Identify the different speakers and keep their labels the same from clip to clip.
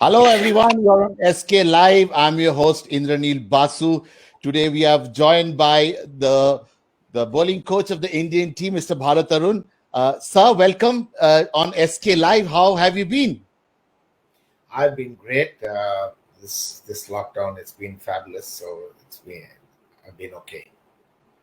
Speaker 1: Hello, everyone. You're on SK Live. I'm your host, Indranil Basu. Today, we have joined by the bowling coach of the Indian team, Mr. Bharat Arun. Sir, welcome on SK Live. How have you been?
Speaker 2: I've been great. This lockdown, it's been fabulous. So I've been okay.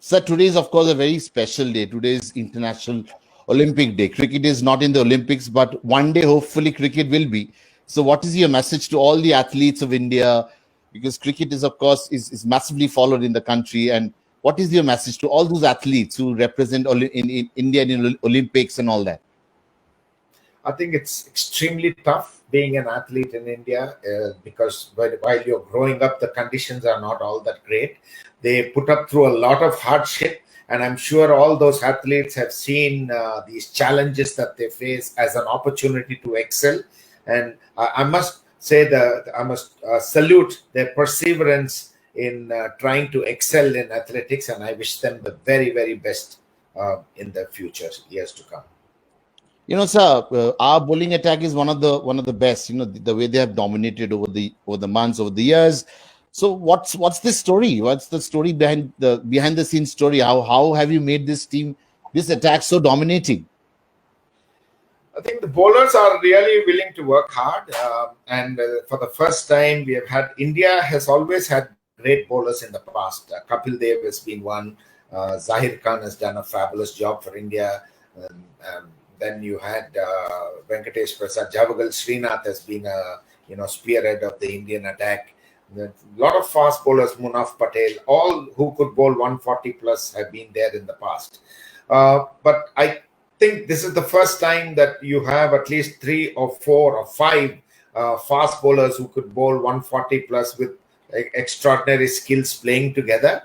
Speaker 1: Sir, today is, of course, a very special day. Today is International Olympic Day. Cricket is not in the Olympics, but one day, hopefully, cricket will be. So, what is your message to all the athletes of India? Because cricket is, of course, is massively followed in the country. And what is your message to all those athletes who represent in India in Olympics and all that?
Speaker 2: I think it's extremely tough being an athlete in India because while you're growing up, the conditions are not all that great. They put up through a lot of hardship, and I'm sure all those athletes have seen these challenges that they face as an opportunity to excel. And I must say that I must salute their perseverance in trying to excel in athletics, and I wish them the very, very best in the future years to come.
Speaker 1: Sir, our bowling attack is one of the best. The way they have dominated over the months, over the years. So what's this story? What's the story behind the scenes story? How have you made this attack so dominating?
Speaker 2: I think the bowlers are really willing to work hard, and for the first time, India has always had great bowlers in the past. Kapil Dev has been one. Zahir Khan has done a fabulous job for India. Um, then you had Venkatesh Prasad. Javagal Srinath has been a spearhead of the Indian attack. A lot of fast bowlers, Munaf Patel, all who could bowl 140 plus have been there in the past. But I think this is the first time that you have at least 3 or 4 or 5 fast bowlers who could bowl 140 plus with extraordinary skills playing together.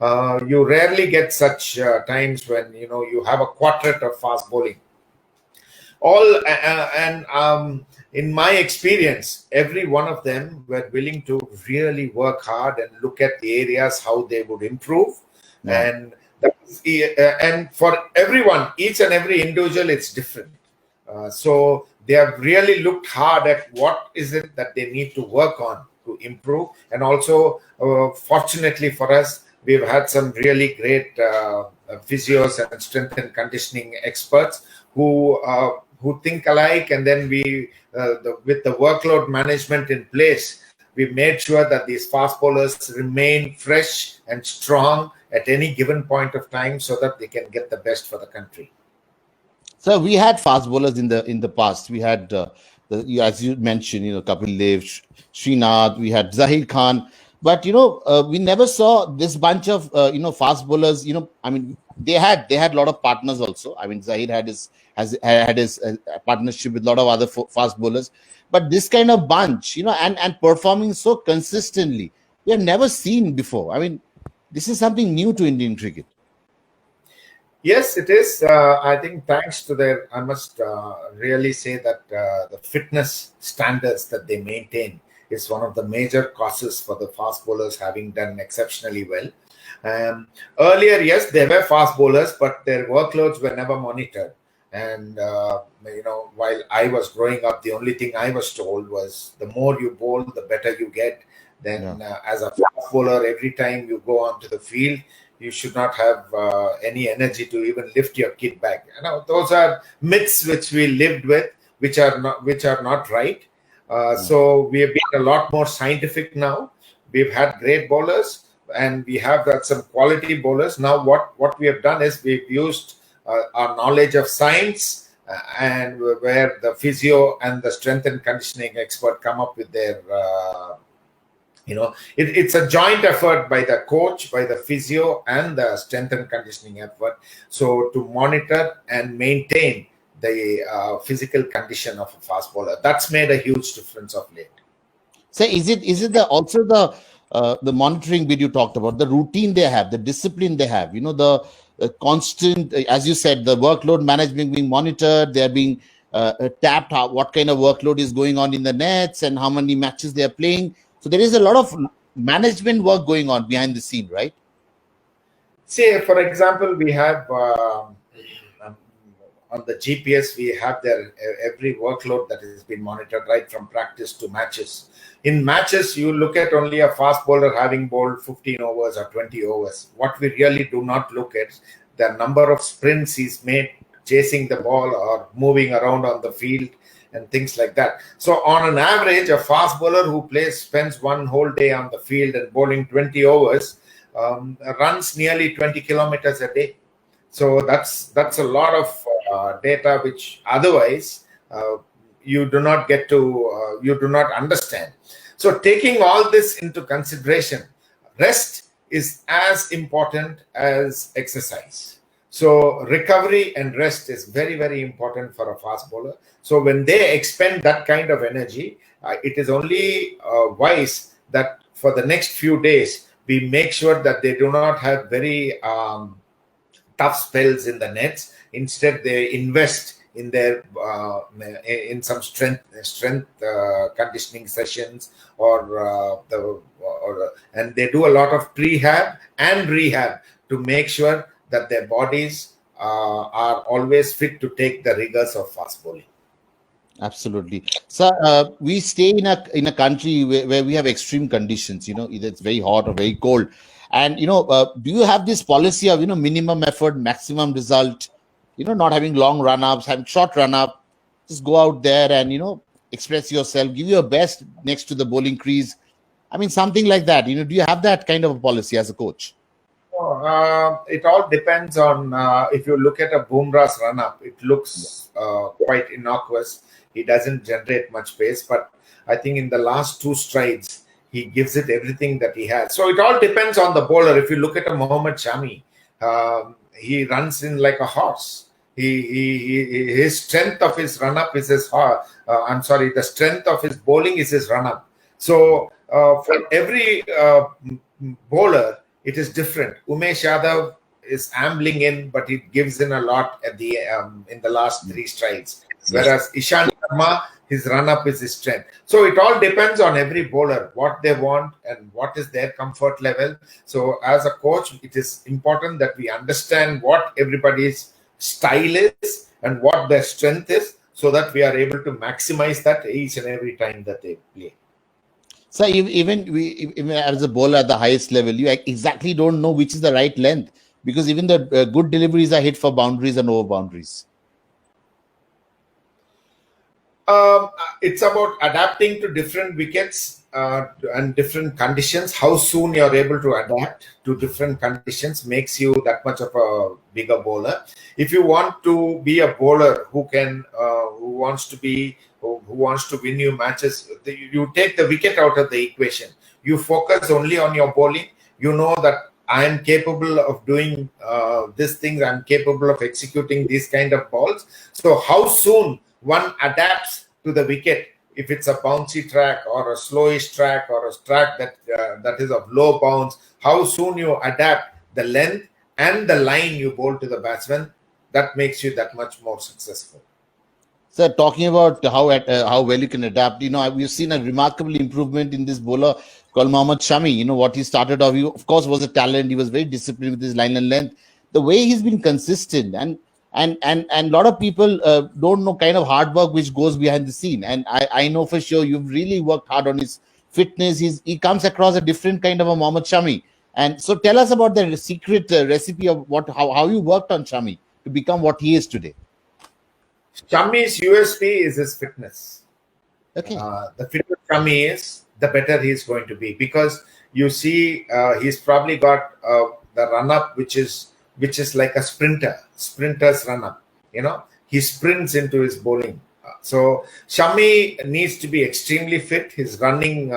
Speaker 2: You rarely get such times when you have a quartet of fast bowling. In my experience, every one of them were willing to really work hard and look at the areas how they would improve. Yeah. And for everyone, each and every individual, it's different. So they have really looked hard at what is it that they need to work on to improve. And also, fortunately for us, we've had some really great physios and strength and conditioning experts who think alike. And then with the workload management in place, we made sure that these fast bowlers remain fresh and strong at any given point of time so that they can get the best for the country.
Speaker 1: So we had fast bowlers in the past. We had as you mentioned, Kapil Dev, Srinath. We had Zahir Khan, but we never saw this bunch of fast bowlers. I mean, they had a lot of partners also. I mean, Zahir had his partnership with a lot of other fast bowlers, but this kind of bunch, and performing so consistently, we have never seen before. I mean, this is something new to Indian cricket.
Speaker 2: Yes, it is. I think thanks to I must really say that the fitness standards that they maintain is one of the major causes for the fast bowlers having done exceptionally well. Earlier, yes, they were fast bowlers, but their workloads were never monitored. And, while I was growing up, the only thing I was told was the more you bowl, the better you get. Then as a fast bowler, every time you go onto the field, you should not have any energy to even lift your kit back. Those are myths which we lived with, which are not right. So we have been a lot more scientific now. We've had great bowlers, and we have got some quality bowlers. Now what we have done is we've used our knowledge of science and where the physio and the strength and conditioning expert come up with their it's a joint effort by the coach, by the physio, and the strength and conditioning effort. So to monitor and maintain the physical condition of a fast bowler, that's made a huge difference of late.
Speaker 1: So is it the monitoring bit you talked about, the routine they have, the discipline they have, the constant, as you said, the workload management being monitored, they're being tapped, what kind of workload is going on in the nets and how many matches they are playing. So there is a lot of management work going on behind the scene, right?
Speaker 2: Say, for example, we have on the GPS, we have their every workload that has been monitored right from practice to matches. In matches, you look at only a fast bowler having bowled 15 overs or 20 overs. What we really do not look at the number of sprints he's made chasing the ball or moving around on the field and things like that. So on an average, a fast bowler who spends one whole day on the field and bowling 20 overs runs nearly 20 kilometers a day. So that's a lot of data which otherwise you do not get to, you do not understand. So taking all this into consideration, rest is as important as exercise. So recovery and rest is very, very important for a fast bowler. So when they expend that kind of energy, it is only wise that for the next few days, we make sure that they do not have very tough spells in the nets. Instead, they invest in their in some strength conditioning sessions, and they do a lot of prehab and rehab to make sure that their bodies are always fit to take the rigors of fast bowling.
Speaker 1: Absolutely. So we stay in a country where we have extreme conditions, either it's very hot or very cold. And, do you have this policy of, minimum effort, maximum result, not having long run-ups, having short run-up, just go out there and, express yourself, give your best next to the bowling crease. I mean, something like that. Do you have that kind of a policy as a coach?
Speaker 2: It all depends on, if you look at a Bumrah's run-up, it looks quite innocuous. He doesn't generate much pace, but I think in the last two strides, he gives it everything that he has. So it all depends on the bowler. If you look at a Mohammad Shami, he runs in like a horse. His strength of his run-up is his horse. The strength of his bowling is his run-up. So for every bowler, it is different. Umesh Yadav is ambling in, but he gives in a lot at the in the last three strides. Whereas Ishan Sharma, his run-up is his strength. So it all depends on every bowler, what they want and what is their comfort level. So as a coach, it is important that we understand what everybody's style is and what their strength is, so that we are able to maximize that each and every time that they play.
Speaker 1: So even as a bowler at the highest level, you exactly don't know which is the right length, because even the good deliveries are hit for boundaries and over boundaries.
Speaker 2: It's about adapting to different wickets and different conditions. How soon you're able to adapt to different conditions makes you that much of a bigger bowler. If you want to be a bowler who wants to win you matches, you take the wicket out of the equation. You focus only on your bowling. You know that I am capable of doing these things. I'm capable of executing these kind of balls. So how soon one adapts to the wicket, if it's a bouncy track or a slowish track or a track that is of low bounce, how soon you adapt the length and the line you bowl to the batsman, that makes you that much more successful.
Speaker 1: So talking about how well you can adapt, we've seen a remarkable improvement in this bowler called Mohammad Shami. What he started off, he of course was a talent. He was very disciplined with his line and length. The way he's been consistent and a lot of people don't know kind of hard work which goes behind the scene. And I know for sure you've really worked hard on his fitness. He comes across a different kind of a Mohammad Shami. And so tell us about the secret recipe of how you worked on Shami to become what he is today.
Speaker 2: Shami's USP is his fitness.
Speaker 1: Okay.
Speaker 2: The fitter Shami is, the better he's going to be, because you see he's probably got the run-up which is like a sprinter's run-up. He sprints into his bowling. So Shami needs to be extremely fit. His running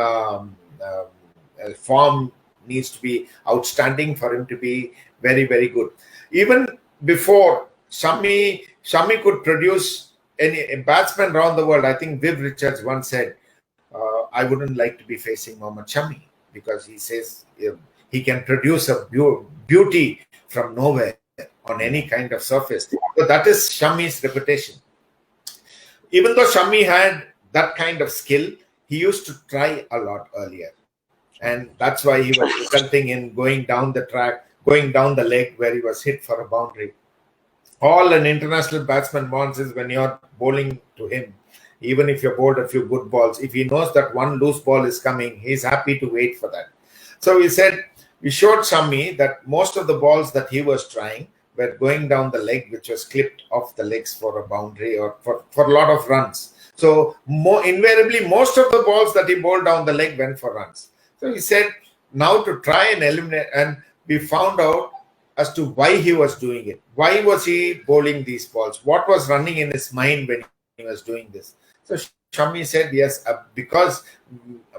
Speaker 2: form needs to be outstanding for him to be very, very good. Even before Shami could produce a batsman around the world. I think Viv Richards once said, I wouldn't like to be facing Mohammad Shami, because he says he can produce a beauty from nowhere on any kind of surface. So that is Shami's reputation. Even though Shami had that kind of skill, he used to try a lot earlier. And that's why he was resulting in going down the track, going down the leg where he was hit for a boundary. All an international batsman wants is when you're bowling to him, even if you're bowled a few good balls, if he knows that one loose ball is coming, he's happy to wait for that. So we showed Sammy that most of the balls that he was trying were going down the leg, which was clipped off the legs for a boundary or for a lot of runs. So invariably, most of the balls that he bowled down the leg went for runs. So he said, now to try and eliminate, and we found out as to why he was doing it. Why was he bowling these balls? What was running in his mind when he was doing this? So Shami said, yes, because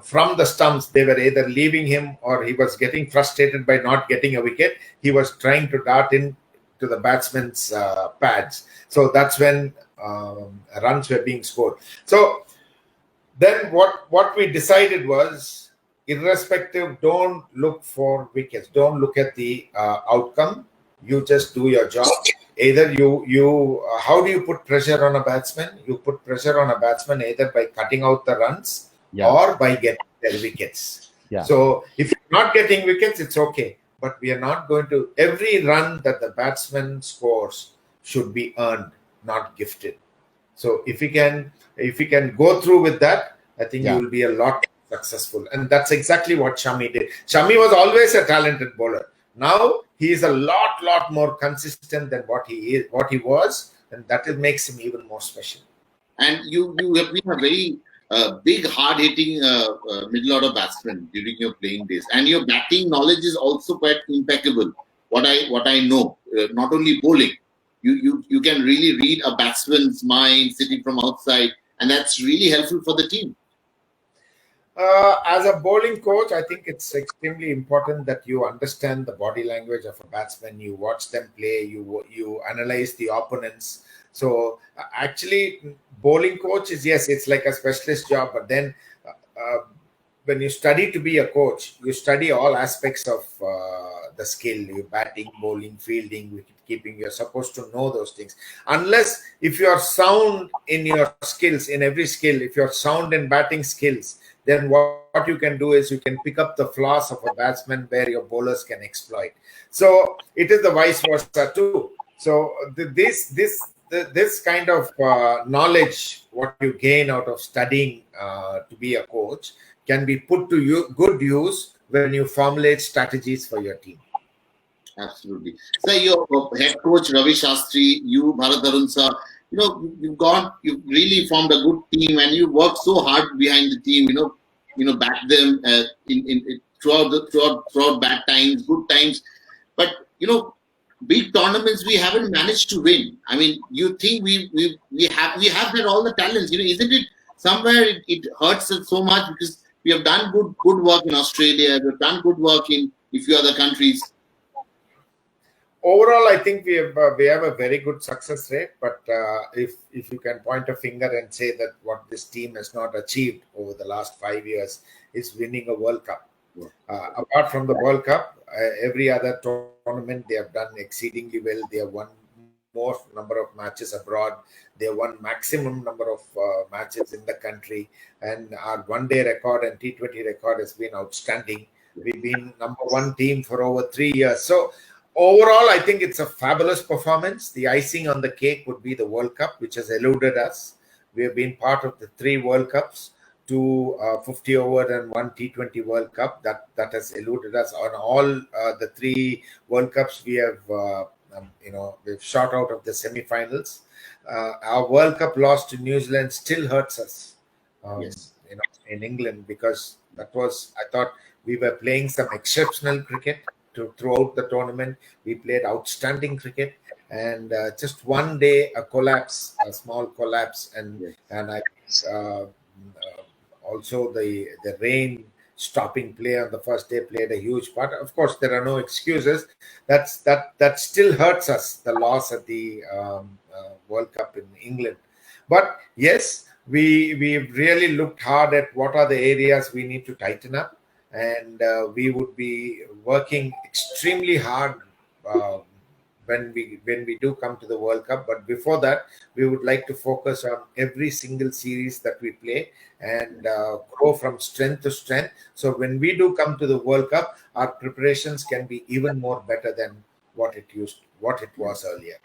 Speaker 2: from the stumps, they were either leaving him or he was getting frustrated by not getting a wicket. He was trying to dart in to the batsman's pads. So that's when runs were being scored. So then what we decided was, irrespective, don't look for wickets, don't look at the outcome, you just do your job. Either you how do you put pressure on a batsman? You put pressure on a batsman either by cutting out the runs or by getting their wickets. So if you're not getting wickets, it's okay, but we are not going to, every run that the batsman scores should be earned, not gifted. So if you can go through with that, I think you will be a lot successful. And that's exactly what Shami did. Shami was always a talented bowler. Now he is a lot more consistent than what he was, and that makes him even more special.
Speaker 1: And you have been a very big, hard-hitting middle order batsman during your playing days, and your batting knowledge is also quite impeccable. What I know, not only bowling, you can really read a batsman's mind sitting from outside, and that's really helpful for the team.
Speaker 2: As a bowling coach, I think it's extremely important that you understand the body language of a batsman. You watch them play. You analyze the opponents. So actually, bowling coach is, yes, it's like a specialist job. But then when you study to be a coach, you study all aspects of the skill. You batting, bowling, fielding, wicket keeping. You're supposed to know those things. Unless if you're sound in your skills, in every skill, if you're sound in batting skills, then what you can do is you can pick up the flaws of a batsman where your bowlers can exploit. So it is the vice versa too. So this kind of knowledge, what you gain out of studying to be a coach, can be put to good use when you formulate strategies for your team.
Speaker 1: Absolutely. So your head coach Ravi Shastri, you Bharat Arun sir, you've really formed a good team, and you worked so hard behind the team. Back them throughout bad times, good times, but big tournaments we haven't managed to win. I mean, you think we have that all the talents? Isn't it somewhere it hurts us so much because we have done good work in Australia, we've done good work in a few other countries.
Speaker 2: Overall, I think we have a very good success rate. But if you can point a finger and say that what this team has not achieved over the last 5 years is winning a World Cup. Apart from the World Cup, every other tournament they have done exceedingly well. They have won more number of matches abroad. They won maximum number of matches in the country, and our one-day record and T20 record has been outstanding. We've been number one team for over 3 years. So overall, I think it's a fabulous performance. The icing on the cake would be the World Cup, which has eluded us. We have been part of the 3 World Cups, 2 50 over and 1 T20 World Cup. That has eluded us. On all the 3 World Cups, we have we've shot out of the semi-finals. Our World Cup loss to New Zealand still hurts us.
Speaker 1: Yes.
Speaker 2: In England, because I thought we were playing some exceptional cricket throughout the tournament. We played outstanding cricket, and just one day a small collapse, and I also the rain stopping play on the first day played a huge part. Of course, there are no excuses. That still hurts us, the loss at the World Cup in England. But yes, we really looked hard at what are the areas we need to tighten up, and we would be working extremely hard when we do come to the World Cup. But before that, we would like to focus on every single series that we play and grow from strength to strength. So when we do come to the World Cup, our preparations can be even more better than what it was earlier.